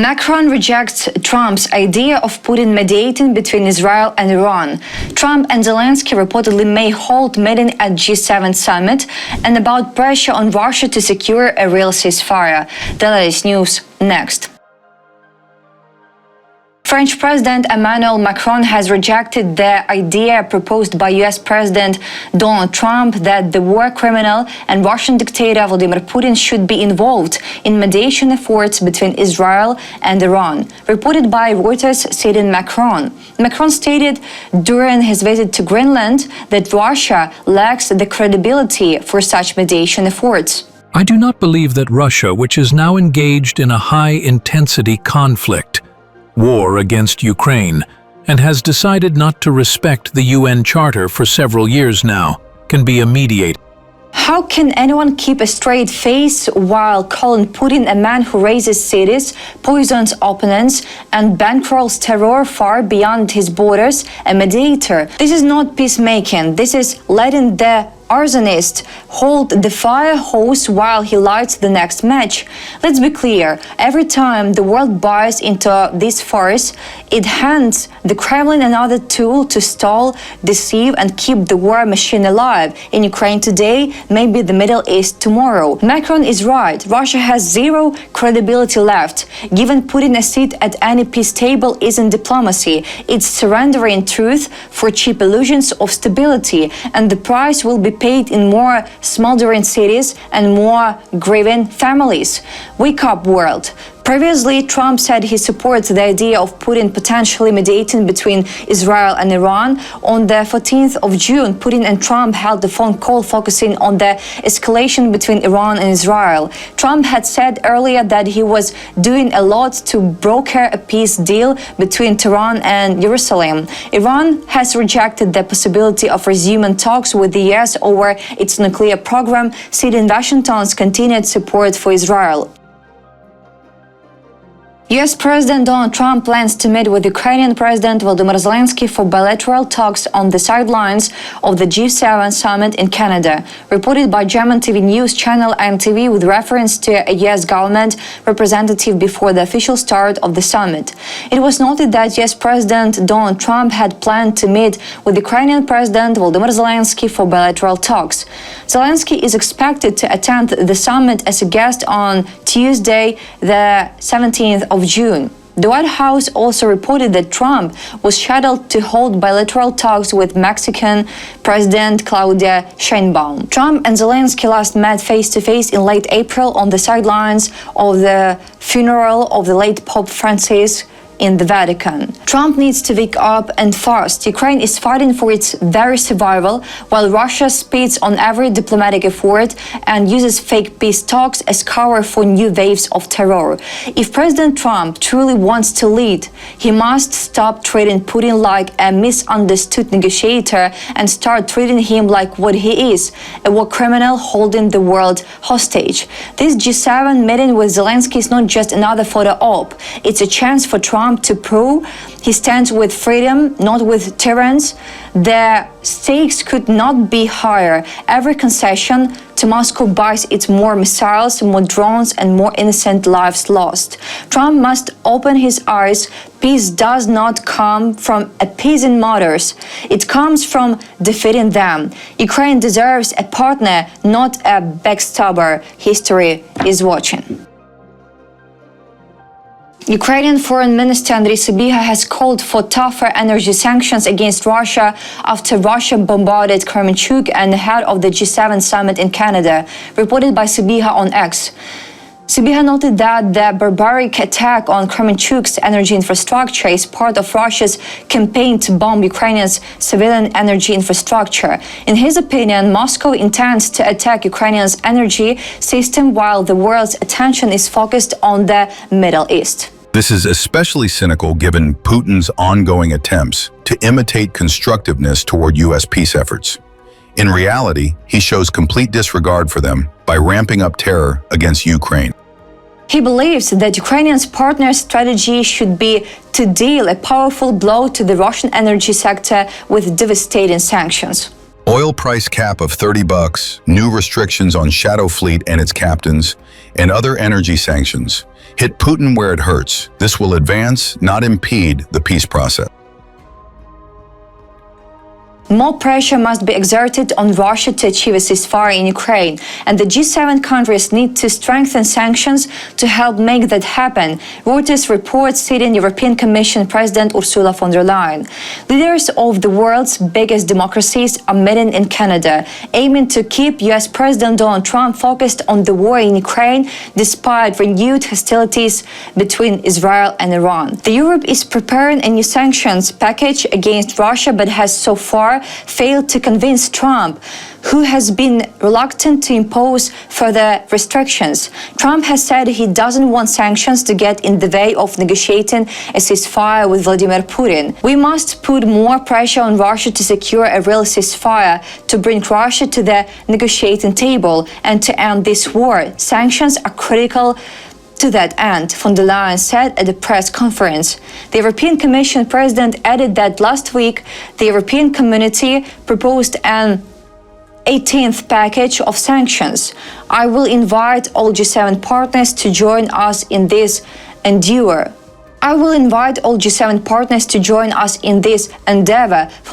Macron rejects Trump's idea of Putin mediating between Israel and Iran. Trump and Zelensky reportedly may hold meeting at G7 summit and about pressure on Russia to secure a real ceasefire. The latest news next. French President Emmanuel Macron has rejected the idea proposed by US President Donald Trump that the war criminal and Russian dictator Vladimir Putin should be involved in mediation efforts between Israel and Iran, reported by Reuters citing Macron. Macron stated during his visit to Greenland that Russia lacks the credibility for such mediation efforts. I do not believe that Russia, which is now engaged in a high-intensity conflict, war against Ukraine, and has decided not to respect the UN Charter for several years now, can be a mediator. How can anyone keep a straight face while calling Putin a man who raises cities, poisons opponents, and bankrolls terror far beyond his borders, a mediator? This is not peacemaking. This is letting the arsonist hold the fire hose while he lights the next match. Let's be clear, every time the world buys into this farce, it hands the Kremlin another tool to stall, deceive, and keep the war machine alive. In Ukraine today, maybe the Middle East tomorrow. Macron is right. Russia has zero credibility left. Giving Putin a seat at any peace table isn't diplomacy. It's surrendering truth for cheap illusions of stability, and the price will be paid in more smoldering cities and more grieving families. Wake up, world. Previously, Trump said he supports the idea of Putin potentially mediating between Israel and Iran. On the 14th of June, Putin and Trump held a phone call focusing on the escalation between Iran and Israel. Trump had said earlier that he was doing a lot to broker a peace deal between Tehran and Jerusalem. Iran has rejected the possibility of resuming talks with the US over its nuclear program, citing Washington's continued support for Israel. US President Donald Trump plans to meet with Ukrainian President Volodymyr Zelenskyy for bilateral talks on the sidelines of the G7 summit in Canada, reported by German TV news channel MTV with reference to a US government representative before the official start of the summit. It was noted that US President Donald Trump had planned to meet with Ukrainian President Volodymyr Zelenskyy for bilateral talks. Zelenskyy is expected to attend the summit as a guest on Tuesday, the 17th of June. The White House also reported that Trump was scheduled to hold bilateral talks with Mexican President Claudia Sheinbaum. Trump and Zelenskyy last met face-to-face in late April on the sidelines of the funeral of the late Pope Francis in the Vatican. Trump needs to wake up and fast. Ukraine is fighting for its very survival, while Russia speeds on every diplomatic effort and uses fake peace talks as cover for new waves of terror. If President Trump truly wants to lead, he must stop treating Putin like a misunderstood negotiator and start treating him like what he is, a war criminal holding the world hostage. This G7 meeting with Zelensky is not just another photo op. It's a chance for Trump to prove he stands with freedom, not with tyrants. The stakes could not be higher. Every concession to Moscow buys it more missiles, more drones, and more innocent lives lost. Trump must open his eyes. Peace does not come from appeasing mothers. It comes from defeating them. Ukraine deserves a partner, not a backstabber. History is watching. Ukrainian Foreign Minister Andriy Sybiha has called for tougher energy sanctions against Russia after Russia bombarded Kremenchuk and ahead of the G7 summit in Canada, reported by Sybiha on X. Sybiha noted that the barbaric attack on Kremenchuk's energy infrastructure is part of Russia's campaign to bomb Ukraine's civilian energy infrastructure. In his opinion, Moscow intends to attack Ukraine's energy system while the world's attention is focused on the Middle East. This is especially cynical given Putin's ongoing attempts to imitate constructiveness toward U.S. peace efforts. In reality, he shows complete disregard for them by ramping up terror against Ukraine. He believes that Ukrainians' partner's strategy should be to deal a powerful blow to the Russian energy sector with devastating sanctions. Oil price cap of $30, new restrictions on Shadow Fleet and its captains, and other energy sanctions. Hit Putin where it hurts. This will advance, not impede, the peace process. More pressure must be exerted on Russia to achieve a ceasefire in Ukraine, and the G7 countries need to strengthen sanctions to help make that happen, Reuters reports, citing European Commission President Ursula von der Leyen. Leaders of the world's biggest democracies are meeting in Canada, aiming to keep US President Donald Trump focused on the war in Ukraine despite renewed hostilities between Israel and Iran. Europe is preparing a new sanctions package against Russia, but has so far failed to convince Trump, who has been reluctant to impose further restrictions. Trump has said he doesn't want sanctions to get in the way of negotiating a ceasefire with Vladimir Putin. We must put more pressure on Russia to secure a real ceasefire, to bring Russia to the negotiating table and to end this war. Sanctions are critical to that end, von der Leyen said at a press conference. The European Commission President added that last week the European Community proposed an 18th package of sanctions. I will invite all G7 partners to join us in this endeavor. von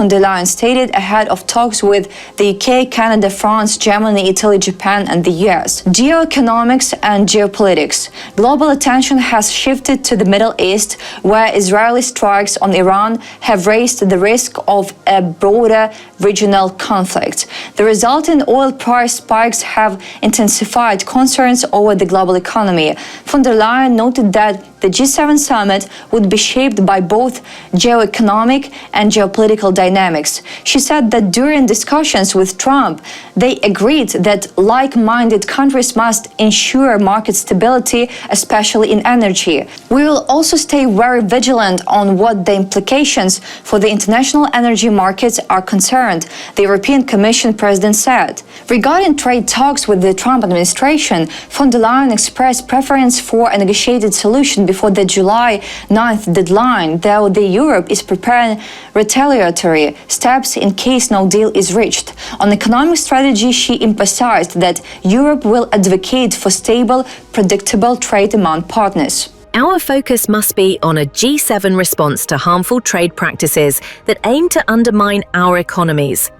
der Leyen stated ahead of talks with the UK, Canada, France, Germany, Italy, Japan, and the US. Geoeconomics and geopolitics. Global attention has shifted to the Middle East, where Israeli strikes on Iran have raised the risk of a broader regional conflict. The resulting oil price spikes have intensified concerns over the global economy. Von der Leyen noted that the G7 summit would be shaped by both geoeconomic and geopolitical dynamics. She said that during discussions with Trump, they agreed that like-minded countries must ensure market stability, especially in energy. We will also stay very vigilant on what the implications for the international energy markets are concerned, the European Commission President said. Regarding trade talks with the Trump administration, von der Leyen expressed preference for a negotiated solution before the July 9th deadline, though the Europe is preparing retaliatory steps in case no deal is reached. On economic strategy, she emphasized that Europe will advocate for stable, predictable trade among partners. Our focus must be on a G7 response to harmful trade practices that aim to undermine our economies.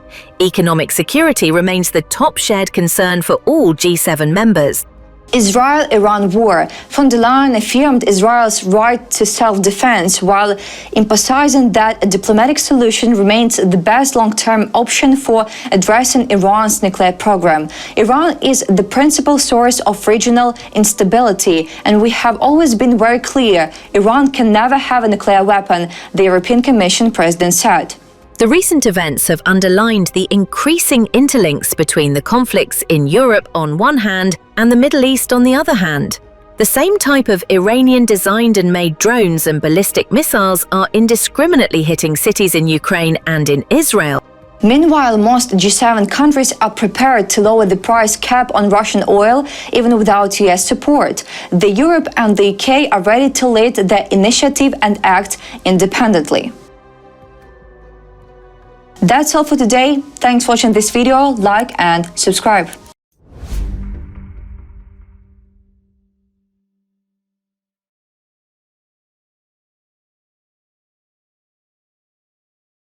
Economic security remains the top shared concern for all G7 members. Israel-Iran war. Von der Leyen affirmed Israel's right to self-defense while emphasizing that a diplomatic solution remains the best long-term option for addressing Iran's nuclear program. Iran is the principal source of regional instability, and we have always been very clear, Iran can never have a nuclear weapon, the European Commission President said. The recent events have underlined the increasing interlinks between the conflicts in Europe on one hand and the Middle East on the other hand. The same type of Iranian-designed and made drones and ballistic missiles are indiscriminately hitting cities in Ukraine and in Israel. Meanwhile, most G7 countries are prepared to lower the price cap on Russian oil, even without US support. The Europe and the UK are ready to lead the initiative and act independently. That's all for today. Thanks for watching this video, like and subscribe.